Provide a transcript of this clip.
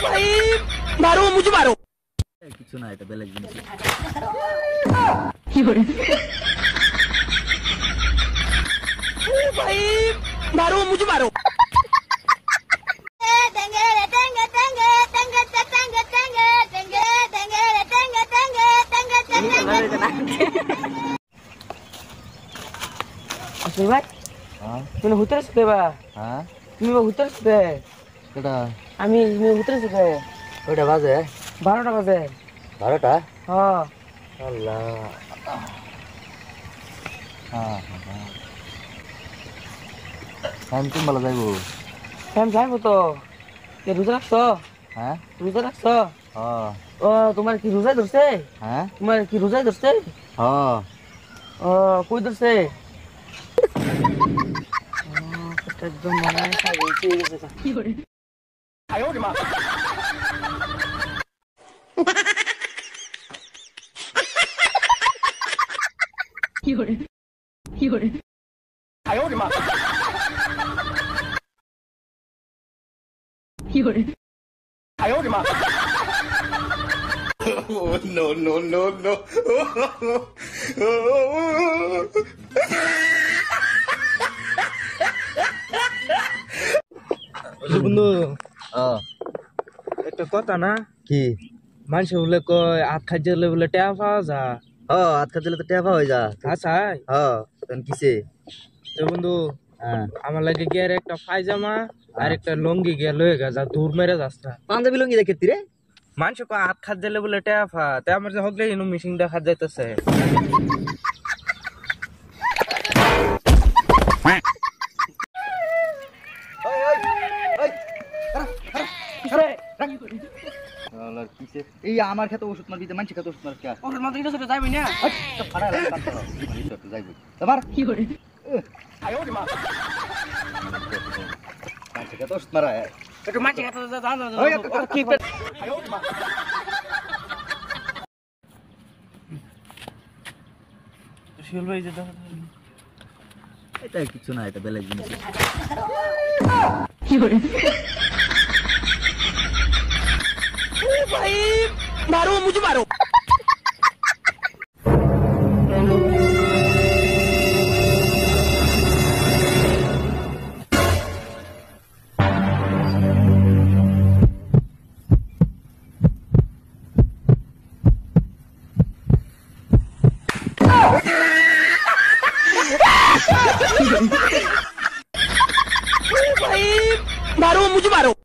भाई मारो मुझे मारो কিছু না এটা বেলেগ জিনিস भाई मारो मुझे मारो আসলে ভাই তুমি হুতরে সাথে বা হ্যাঁ তুমি হুতরে সাথে এটা আমি হুতরে সাথে ওইটা বাজে 12টা বাজে 12টা হ্যাঁ আল্লাহ হ্যাঁ আমি তুমি বলা যাইব টাইম যাইব তো রোজা রাখছো হ্যাঁ রোজা রাখছো হ্যাঁ ও তোমার কি রোজা ধরছে হ্যাঁ তোমার কি রোজা ধরছে হ্যাঁ ও কই ধরছে একদম মনে হয় কি করে কি করে কি করে কি করে Oh, no, no, no, no. বন্ধু হ্যাঁ একটা কথা না কি মানুষ বলে কয় আট খাইতে বলে টেয়া পাওয়া যা হ্যাঁ হাত খাতে তো টেপা হয়ে যা আচ্ছা হ্যাঁ তখন কিসে তো বন্ধু হ্যাঁ আমার লাগে গিয়ে একটা পায়জামা আর একটা লঙ্গি গিয়ে লয়ে গা যা দূর মেরে যাস না পাঞ্জাবি লুঙ্গি দেখে রে মানুষ কয় আট খাত দিলে বলে টেয়া পা তাই আমার যে হকলে ইনু মিশিং দেখা যাইতেছে এই আমার খেতে ওষুধ মারবি মানুষ খেতে ওষুধ মার কে ওর মাত্র এটা যাইবি না তোমার কি করে মানুষ খেতে ওষুধ মারা একটু মাটি খাতে যা জানো কি শিল ভাই যে দেখা এটা কিছু না এটা বেলেগ জিনিস কি করে भाई मारो मुझे मारो भाई मारो मुझे मारो